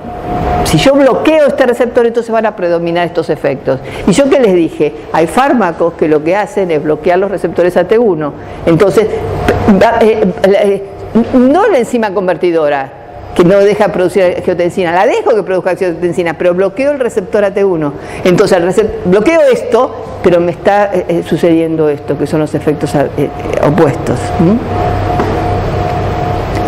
Si yo bloqueo este receptor, entonces van a predominar estos efectos. ¿Y yo qué les dije? Hay fármacos que lo que hacen es bloquear los receptores AT1. Entonces, no la enzima convertidora, que no deja producir angiotensina, la dejo que produzca angiotensina, pero bloqueo el receptor AT1. Entonces, bloqueo esto, pero me está sucediendo esto, que son los efectos opuestos.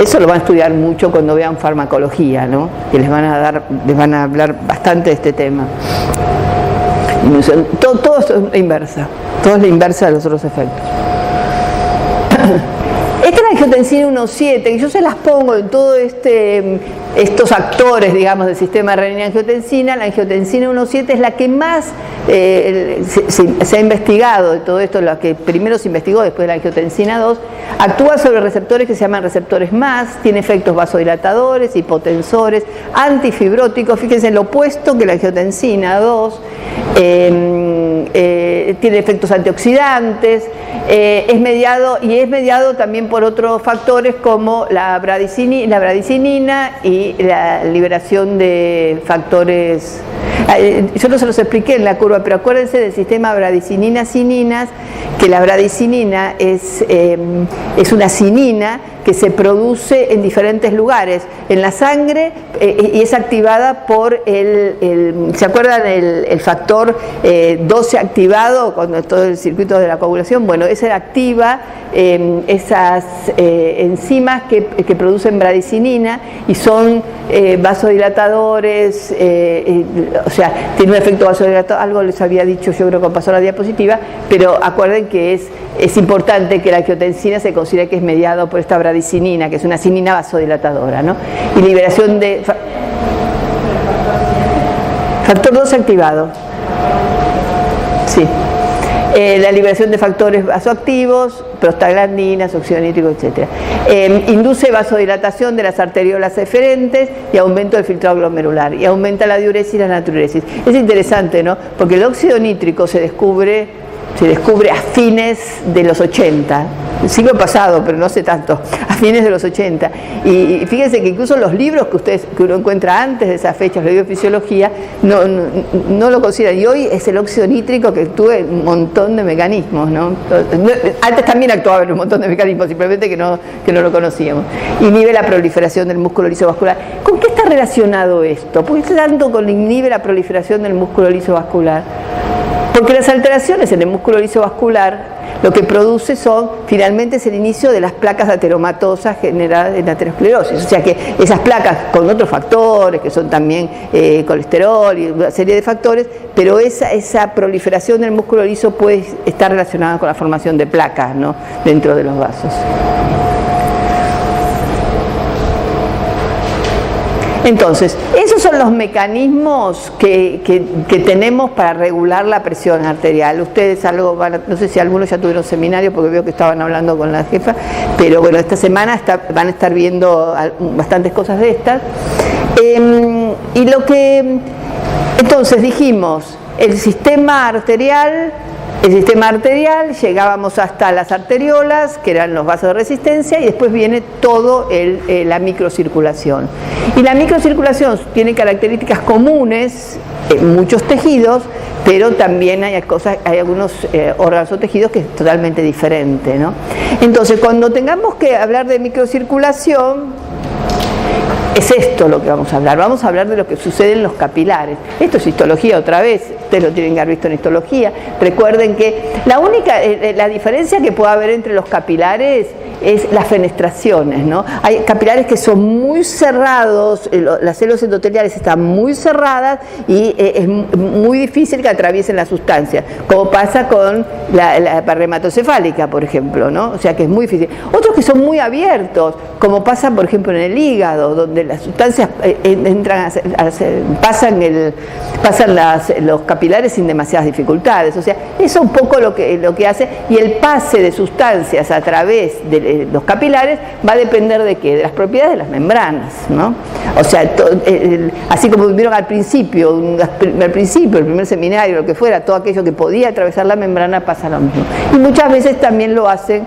Eso lo van a estudiar mucho cuando vean farmacología, ¿no? Que les van a hablar bastante de este tema. Todo es la inversa, todo es la inversa de los otros efectos. Esta es la angiotensina 1,7, que yo se las pongo en todos estos actores, digamos, del sistema renina-angiotensina. La angiotensina 1,7 es la que más se ha investigado de todo esto, la que primero se investigó después de la angiotensina 2. Actúa sobre receptores que se llaman receptores MAS, tiene efectos vasodilatadores, hipotensores, antifibróticos. Fíjense, lo opuesto que la angiotensina 2, tiene efectos antioxidantes, es mediado también por otros factores como la bradicinina y la liberación de factores. Yo no se los expliqué en la curva, pero acuérdense del sistema bradicinina-cininas, que la bradicinina es una cinina que se produce en diferentes lugares, en la sangre, y es activada por ¿se acuerdan el factor 12 activado, cuando todo el circuito de la coagulación? Bueno, ese activa esas enzimas que producen bradicinina y son vasodilatadores, o sea, tiene un efecto vasodilatador, algo les había dicho, yo creo que pasó la diapositiva, pero acuerden que es es importante que la angiotensina se considere que es mediado por esta bradicinina, que es una cinina vasodilatadora, ¿no? Y liberación de... Factor 2 activado. Sí. La liberación de factores vasoactivos, prostaglandinas, óxido nítrico, etc. Induce vasodilatación de las arteriolas eferentes y aumento del filtrado glomerular. Y aumenta la diuresis y la natriuresis. Es interesante, ¿no? Porque el óxido nítrico se descubre a fines de los 80, el siglo pasado, pero no hace tanto, a fines de los 80. Y fíjense que incluso los libros que uno encuentra antes de esas fechas, los libros de fisiología, no lo consideran. Y hoy es el óxido nítrico que actúa en un montón de mecanismos, ¿no? Antes también actuaba en un montón de mecanismos, simplemente que no lo conocíamos. Inhibe la proliferación del músculo lisovascular. ¿Con qué está relacionado esto? ¿Por qué tanto con inhibe la proliferación del músculo lisovascular? Porque las alteraciones en el músculo lisovascular lo que produce finalmente es el inicio de las placas ateromatosas generadas en la aterosclerosis. O sea que esas placas con otros factores, que son también colesterol y una serie de factores, pero esa proliferación del músculo liso puede estar relacionada con la formación de placas, ¿no?, dentro de los vasos. Entonces, esos son los mecanismos que tenemos para regular la presión arterial. Ustedes no sé si algunos ya tuvieron seminario porque veo que estaban hablando con la jefa, pero bueno, esta semana van a estar viendo bastantes cosas de estas. Entonces dijimos, el sistema arterial, llegábamos hasta las arteriolas, que eran los vasos de resistencia, y después viene todo la microcirculación. Y la microcirculación tiene características comunes en muchos tejidos, pero también hay algunos órganos o tejidos que es totalmente diferente, ¿no? Entonces, cuando tengamos que hablar de microcirculación, es esto lo que vamos a hablar. Vamos a hablar de lo que sucede en los capilares. Esto es histología otra vez, ustedes lo tienen que haber visto en histología. Recuerden que la diferencia que puede haber entre los capilares es las fenestraciones, ¿no? Hay capilares que son muy cerrados, las células endoteliales están muy cerradas y es muy difícil que atraviesen la sustancia, como pasa con la parrematocefálica, por ejemplo, ¿no? O sea que es muy difícil. Otros que son muy abiertos, como pasa, por ejemplo, en el hígado, donde las sustancias pasan los capilares sin demasiadas dificultades. O sea, eso es un poco lo que hace, y el pase de sustancias a través de los capilares va a depender de qué, de las propiedades de las membranas, ¿no? O sea, así como vieron al principio, el primer seminario, lo que fuera, todo aquello que podía atravesar la membrana pasa lo mismo. Y muchas veces también lo hacen,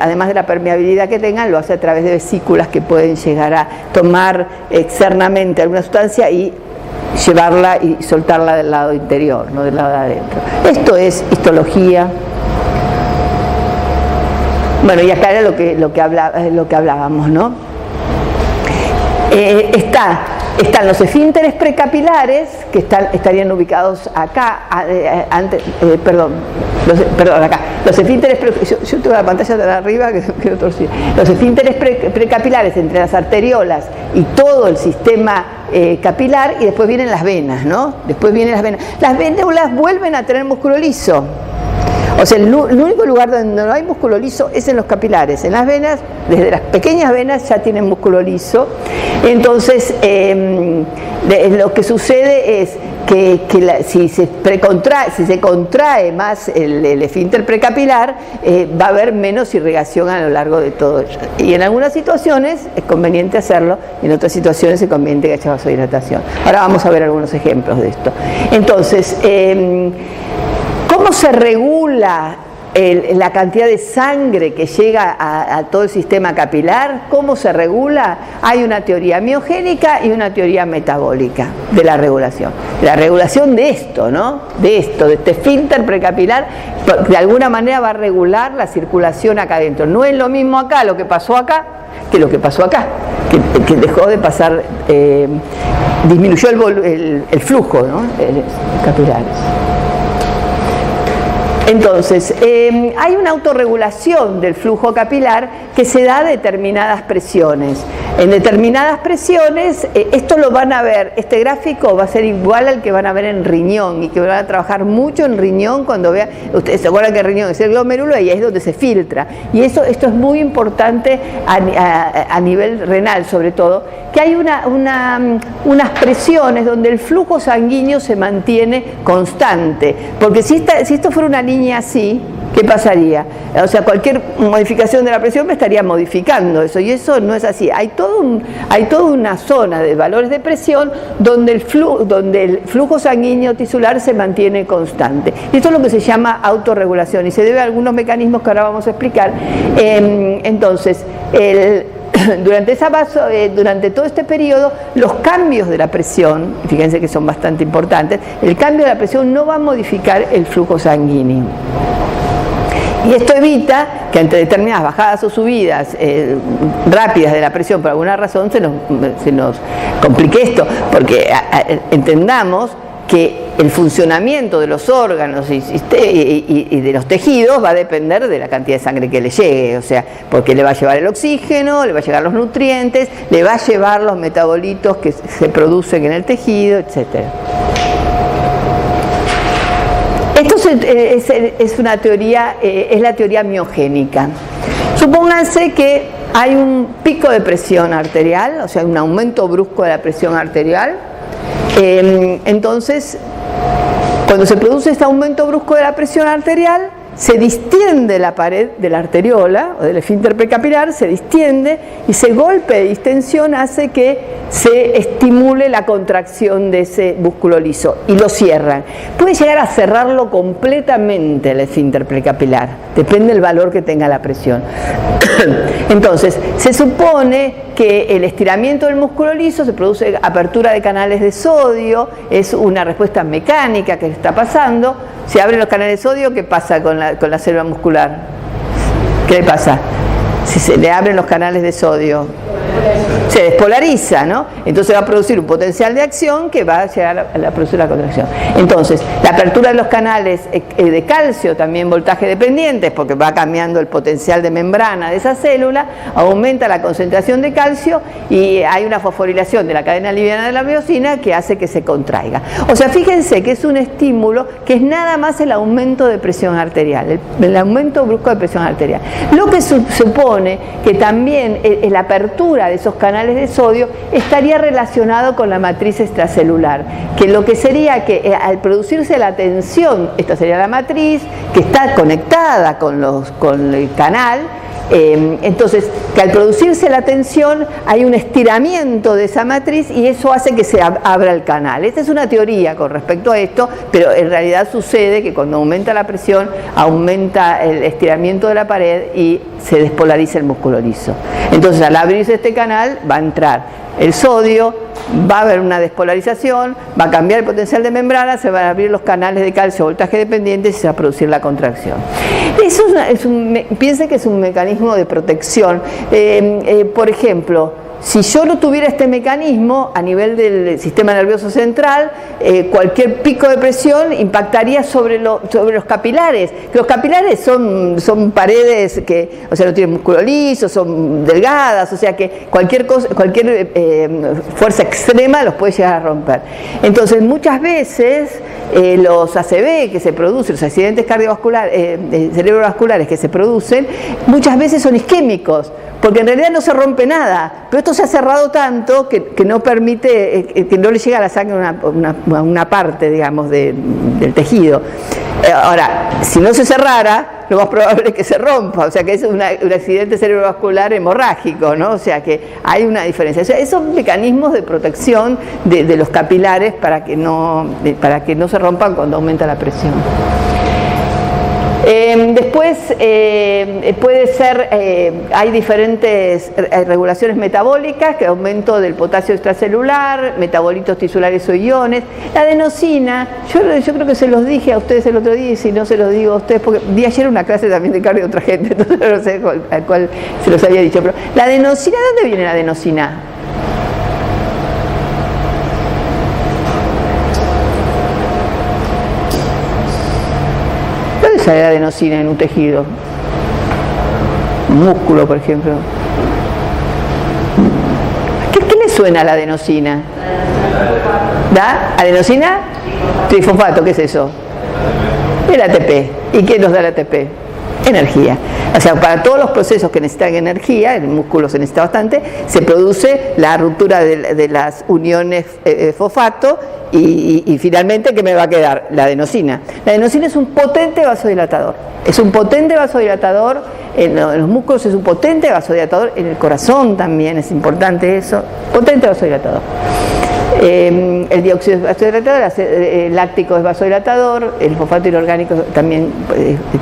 además de la permeabilidad que tengan, lo hace a través de vesículas que pueden llegar a tomar externamente alguna sustancia y llevarla y soltarla del lado interior, no del lado de adentro. Esto es histología. Bueno, y acá era lo que hablábamos, ¿no? Están los esfínteres precapilares, que estarían ubicados acá, acá. Los esfínteres yo tengo la pantalla de arriba que quiero torcer. Los esfínteres precapilares entre las arteriolas y todo el sistema capilar, y después vienen las venas, ¿no? Después vienen las venas. Las vénulas vuelven a tener músculo liso. O sea, el único lugar donde no hay músculo liso es en los capilares. En las venas, desde las pequeñas venas ya tienen músculo liso. Entonces, lo que sucede es que si se contrae más el esfínter precapilar, va a haber menos irrigación a lo largo de todo ello. Y en algunas situaciones es conveniente hacerlo, y en otras situaciones es conveniente que haya vasodilatación. Ahora vamos a ver algunos ejemplos de esto. Entonces, ¿cómo se regula la cantidad de sangre que llega a todo el sistema capilar? ¿Cómo se regula? Hay una teoría miogénica y una teoría metabólica de la regulación. La regulación de esto, ¿no? De este esfínter precapilar, de alguna manera va a regular la circulación acá adentro. No es lo mismo acá, lo que pasó acá, que lo que pasó acá, que dejó de pasar, disminuyó el flujo, ¿no? Capilares. Entonces, hay una autorregulación del flujo capilar que se da a determinadas presiones. En determinadas presiones, esto lo van a ver, este gráfico va a ser igual al que van a ver en riñón y que van a trabajar mucho en riñón cuando vean, ustedes se acuerdan que el riñón es el glomérulo y ahí es donde se filtra. Y esto es muy importante a nivel renal sobre todo, que hay unas presiones donde el flujo sanguíneo se mantiene constante, porque si esto fuera una línea así, ¿qué pasaría? O sea, cualquier modificación de la presión me estaría modificando eso, y eso no es así. Hay toda una zona de valores de presión donde el flujo sanguíneo tisular se mantiene constante. Y esto es lo que se llama autorregulación y se debe a algunos mecanismos que ahora vamos a explicar. Entonces, durante todo este periodo, los cambios de la presión, fíjense que son bastante importantes, el cambio de la presión no va a modificar el flujo sanguíneo. Y esto evita que ante determinadas bajadas o subidas rápidas de la presión, por alguna razón, se nos complique esto, porque entendamos que el funcionamiento de los órganos y de los tejidos va a depender de la cantidad de sangre que le llegue, o sea, porque le va a llevar el oxígeno, le va a llegar los nutrientes, le va a llevar los metabolitos que se producen en el tejido, etc. Esto es una teoría, es la teoría miogénica. Supónganse que hay un pico de presión arterial, o sea, un aumento brusco de la presión arterial. Entonces, cuando se produce este aumento brusco de la presión arterial, se distiende la pared de la arteriola o del esfínter precapilar, se distiende y ese golpe de distensión hace que se estimule la contracción de ese músculo liso y lo cierran. Puede llegar a cerrarlo completamente el esfínter precapilar, depende del valor que tenga la presión. Entonces, se supone que el estiramiento del músculo liso se produce apertura de canales de sodio, es una respuesta mecánica que está pasando. Si abren los canales de sodio, ¿qué pasa con la célula muscular? ¿Qué le pasa? Si se le abren los canales de sodio, se despolariza, ¿no? Entonces va a producir un potencial de acción que va a llegar a producir la contracción. Entonces, la apertura de los canales de calcio, también voltaje dependientes, porque va cambiando el potencial de membrana de esa célula, aumenta la concentración de calcio y hay una fosforilación de la cadena liviana de la miosina que hace que se contraiga. O sea, fíjense que es un estímulo que es nada más el aumento de presión arterial, el aumento brusco de presión arterial. Lo que supone que también la apertura de esos canales de sodio estaría relacionado con la matriz extracelular, que lo que sería que al producirse la tensión, esta sería la matriz que está conectada con el canal. Entonces, que al producirse la tensión hay un estiramiento de esa matriz y eso hace que se abra el canal. Esta es una teoría con respecto a esto, pero en realidad sucede que cuando aumenta la presión, aumenta el estiramiento de la pared y se despolariza el músculo liso. Entonces, al abrirse este canal, va a entrar el sodio, va a haber una despolarización, va a cambiar el potencial de membrana, se van a abrir los canales de calcio voltaje dependientes y se va a producir la contracción. Eso piensen que es un mecanismo de protección. Por ejemplo, si yo no tuviera este mecanismo a nivel del sistema nervioso central, cualquier pico de presión impactaría sobre los capilares. Los capilares son paredes que, o sea, no tienen músculo liso, son delgadas, o sea que cualquier fuerza extrema los puede llegar a romper. Entonces, muchas veces los ACV que se producen, los accidentes cardiovasculares, cerebrovasculares que se producen, muchas veces son isquémicos, porque en realidad no se rompe nada, pero esto se ha cerrado tanto que no permite, que no le llega la sangre a una parte, digamos, del tejido. Ahora, si no se cerrara, lo más probable es que se rompa, o sea que es un accidente cerebrovascular hemorrágico, ¿no? O sea que hay una diferencia. O sea, esos mecanismos de protección de los capilares para que no se rompan cuando aumenta la presión. Después puede ser, hay diferentes regulaciones metabólicas, que aumento del potasio extracelular, metabolitos tisulares o iones. La adenosina, yo creo que se los dije a ustedes el otro día y si no se los digo a ustedes, porque di ayer una clase también de cardio de otra gente, entonces no sé a cuál se los había dicho, pero la adenosina, ¿de dónde viene la adenosina? sale la adenosina en un tejido? Un músculo, por ejemplo. ¿Qué le suena a la adenosina? ¿Da? ¿Adenosina? Trifosfato, ¿qué es eso? El ATP. ¿Y qué nos da el ATP? Energía. O sea, para todos los procesos que necesitan energía, el músculo se necesita bastante, se produce la ruptura de las uniones fosfato y finalmente, ¿qué me va a quedar? La adenosina. La adenosina es un potente vasodilatador. Es un potente vasodilatador en los músculos, es un potente vasodilatador en el corazón también, es importante eso. Potente vasodilatador. El dióxido es vasodilatador, el láctico es vasodilatador, el fosfato inorgánico también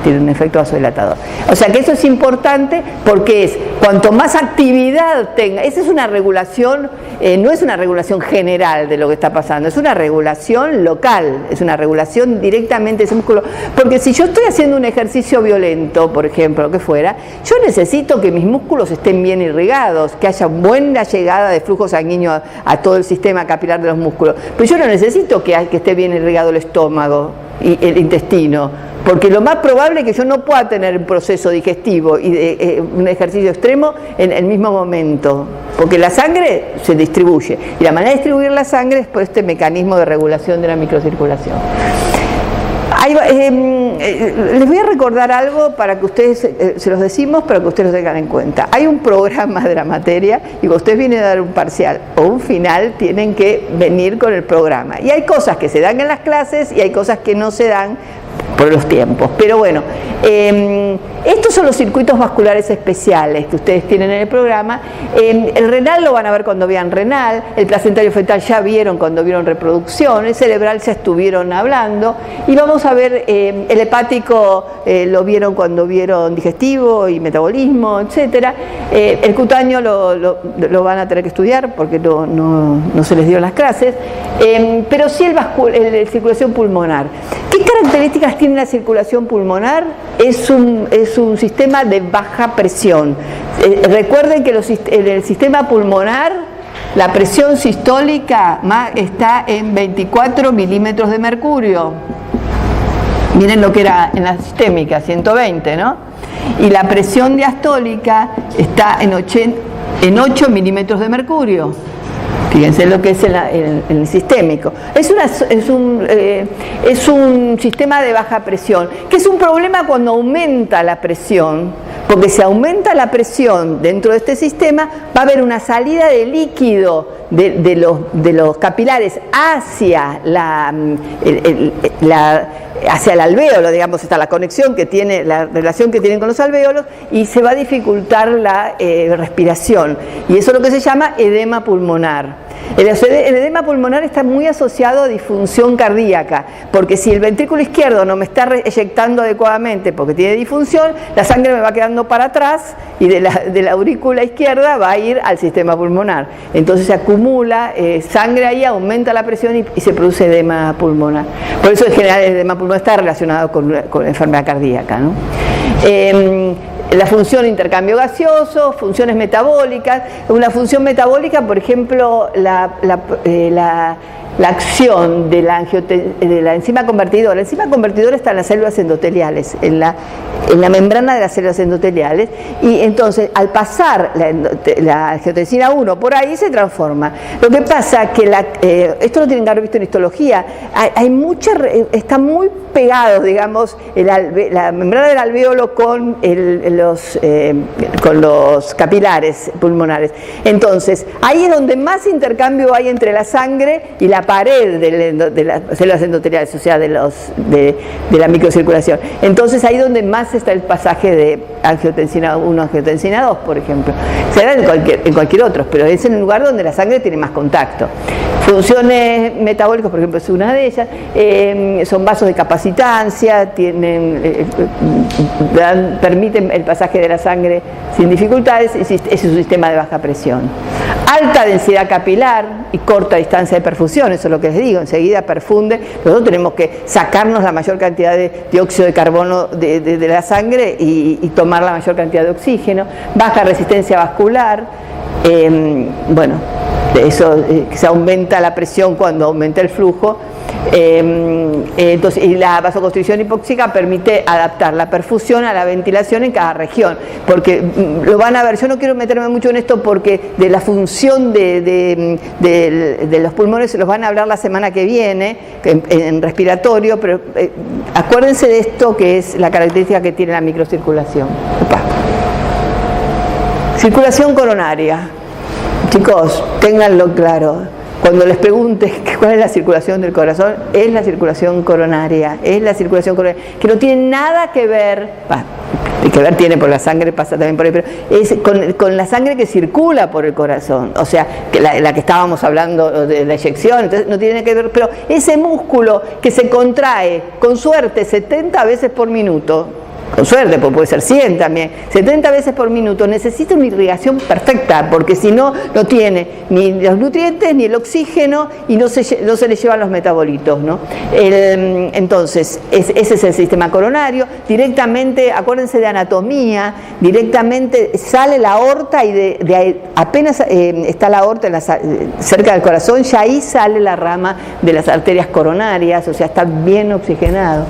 tiene un efecto vasodilatador. O sea que eso es importante porque es cuanto más actividad tenga, esa es una regulación, no es una regulación general de lo que está pasando, es una regulación local, es una regulación directamente de ese músculo. Porque si yo estoy haciendo un ejercicio violento, por ejemplo, lo que fuera, yo necesito que mis músculos estén bien irrigados, que haya buena llegada de flujo sanguíneo a todo el sistema capilar de los músculos, pero yo no necesito que esté bien irrigado el estómago y el intestino, porque lo más probable es que yo no pueda tener un proceso digestivo y un ejercicio extremo en el mismo momento, porque la sangre se distribuye y la manera de distribuir la sangre es por este mecanismo de regulación de la microcirculación. Les voy a recordar algo para que ustedes, se los decimos, pero que ustedes lo tengan en cuenta. Hay un programa de la materia y cuando ustedes vienen a dar un parcial o un final, tienen que venir con el programa. Y hay cosas que se dan en las clases y hay cosas que no se dan por los tiempos. Pero bueno, estos son los circuitos vasculares especiales que ustedes tienen en el programa. El renal lo van a ver cuando vean renal, el placentario fetal ya vieron cuando vieron reproducción, el cerebral ya estuvieron hablando, y vamos a ver el hepático, lo vieron cuando vieron digestivo y metabolismo, etcétera. El cutáneo lo van a tener que estudiar porque no se les dio en las clases, pero sí el circulación pulmonar. ¿Qué características tiene la circulación pulmonar? Es un sistema de baja presión. Recuerden que en el sistema pulmonar la presión sistólica está en 24 milímetros de mercurio. Miren lo que era en la sistémica, 120, ¿no? Y la presión diastólica está en 8 milímetros de mercurio. Fíjense lo que es el sistémico. Es un sistema de baja presión, que es un problema cuando aumenta la presión, porque si aumenta la presión dentro de este sistema, va a haber una salida de líquido de los capilares hacia hacia el alvéolo, digamos, está la conexión que tiene, la relación que tienen con los alvéolos, y se va a dificultar la respiración. Y eso es lo que se llama edema pulmonar. El edema pulmonar está muy asociado a disfunción cardíaca, porque si el ventrículo izquierdo no me está eyectando adecuadamente porque tiene disfunción, la sangre me va quedando para atrás y de la aurícula izquierda va a ir al sistema pulmonar. Entonces se acumula sangre ahí, aumenta la presión y se produce edema pulmonar. Por eso en general el edema pulmonar está relacionado con la enfermedad cardíaca, ¿no? La función de intercambio gaseoso, funciones metabólicas. Una función metabólica, por ejemplo, la acción de la enzima convertidora. La enzima convertidora está en las células endoteliales, en la membrana de las células endoteliales, y entonces al pasar la angiotensina 1 por ahí se transforma. Lo que pasa es que esto lo tienen que haber visto en histología, está muy pegado, digamos, la membrana del alvéolo con los capilares pulmonares. Entonces, ahí es donde más intercambio hay entre la sangre y la pared de las células endoteliales, o sea, de la microcirculación. Entonces, ahí donde más está el pasaje de angiotensina 1 a angiotensina 2, por ejemplo. Se da en cualquier otro, pero es en el lugar donde la sangre tiene más contacto. Funciones metabólicas, por ejemplo, es una de ellas. Son vasos de capacitancia, permiten el pasaje de la sangre sin dificultades, es un sistema de baja presión. Alta densidad capilar y corta distancia de perfusión, eso es lo que les digo, enseguida perfunde. Nosotros tenemos que sacarnos la mayor cantidad de dióxido de carbono de la sangre y tomar la mayor cantidad de oxígeno. Baja resistencia vascular, bueno, eso se aumenta la presión cuando aumenta el flujo. Entonces, y la vasoconstricción hipóxica permite adaptar la perfusión a la ventilación en cada región, porque lo van a ver, yo no quiero meterme mucho en esto porque de la función de los pulmones se los van a hablar la semana que viene en respiratorio, pero acuérdense de esto que es la característica que tiene la microcirculación. Opa. Circulación coronaria. Chicos, ténganlo claro. Cuando les preguntes cuál es la circulación del corazón, es la circulación coronaria, que no tiene nada que ver, tiene por la sangre, pasa también por ahí, pero es con la sangre que circula por el corazón, o sea, que la que estábamos hablando de la eyección, entonces no tiene que ver, pero ese músculo que se contrae, con suerte, 70 veces por minuto, con suerte, pues puede ser 100 también, 70 veces por minuto, necesita una irrigación perfecta, porque si no, no tiene ni los nutrientes ni el oxígeno y no se le llevan los metabolitos, ¿no? Entonces, ese es el sistema coronario. Directamente, acuérdense de anatomía, directamente sale la aorta y de ahí, apenas está la aorta cerca del corazón, ya ahí sale la rama de las arterias coronarias, o sea, está bien oxigenado.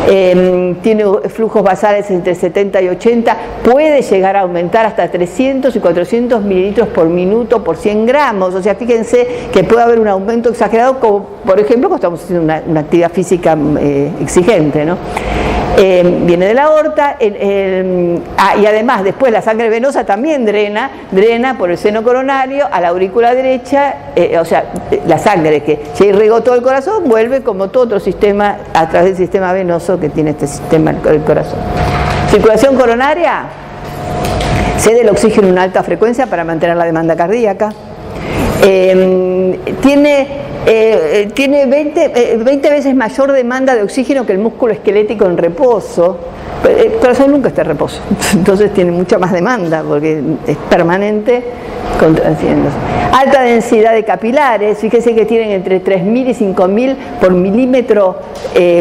Tiene flujos basales entre 70 y 80, puede llegar a aumentar hasta 300 y 400 mililitros por minuto por 100 gramos, o sea, fíjense que puede haber un aumento exagerado, como por ejemplo cuando estamos haciendo una actividad física exigente, ¿no? Viene de la aorta, y además después la sangre venosa también drena por el seno coronario a la aurícula derecha, o sea, la sangre que se irrigó todo el corazón vuelve como todo otro sistema a través del sistema venoso que tiene este sistema el corazón. Circulación coronaria, cede el oxígeno en una alta frecuencia para mantener la demanda cardíaca. Tiene 20 veces mayor demanda de oxígeno que el músculo esquelético en reposo. El corazón nunca está en reposo, entonces tiene mucha más demanda porque es permanente contraciéndose. Alta densidad de capilares, fíjense que tienen entre 3.000 y 5.000 por milímetro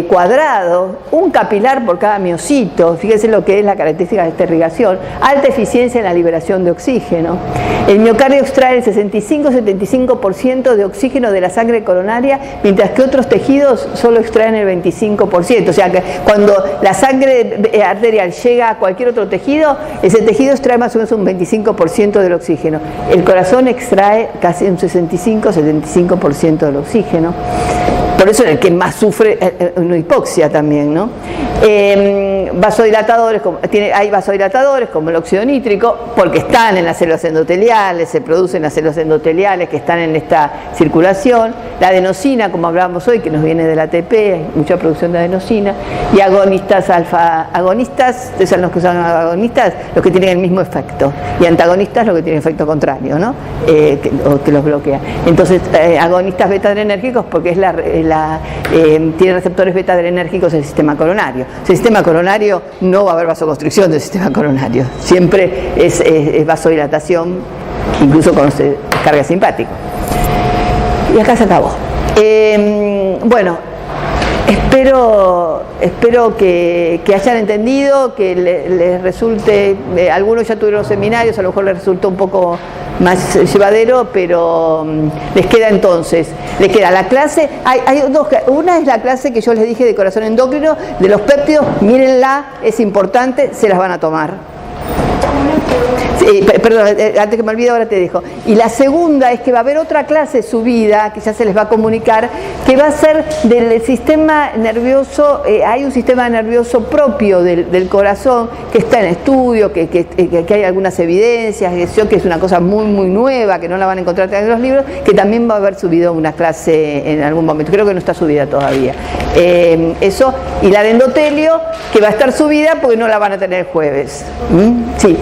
cuadrado, un capilar por cada miocito, fíjense lo que es la característica de esta irrigación. Alta eficiencia en la liberación de oxígeno. El miocardio extrae el 65-75% de oxígeno de la sangre coronaria, mientras que otros tejidos solo extraen el 25%, o sea que cuando la sangre arterial llega a cualquier otro tejido, ese tejido extrae más o menos un 25% del oxígeno. El corazón extrae casi un 65-75% del oxígeno. Por eso es el que más sufre una hipoxia también, ¿no? Vasodilatadores, hay vasodilatadores como el óxido nítrico, porque están en las células endoteliales, se producen las células endoteliales que están en esta circulación. La adenosina, como hablábamos hoy, que nos viene del ATP, hay mucha producción de adenosina. Y agonistas, alfa-agonistas, esos son los que usan agonistas, los que tienen el mismo efecto. Y antagonistas, los que tienen efecto contrario, ¿no? Que los bloquea. Entonces, agonistas beta-adrenérgicos, porque tiene receptores beta-adrenérgicos el sistema coronario. El sistema coronario no va a haber vasoconstricción del sistema coronario, siempre es vasodilatación, incluso cuando se descarga simpático. Y acá se acabó. Bueno, espero que hayan entendido, que les resulte, algunos ya tuvieron seminarios, a lo mejor les resultó un poco más llevadero, pero les queda la clase, hay dos, una es la clase que yo les dije de corazón endocrino, de los péptidos, mírenla, es importante, se las van a tomar. Perdón, antes que me olvide ahora te dejo. Y la segunda es que va a haber otra clase subida, que ya se les va a comunicar, que va a ser del sistema nervioso. Hay un sistema nervioso propio del corazón que está en estudio, que hay algunas evidencias, que es una cosa muy muy nueva, que no la van a encontrar en los libros, que también va a haber subido una clase en algún momento, creo que no está subida todavía. Eso, y la de endotelio, que va a estar subida porque no la van a tener el jueves. ¿Sí?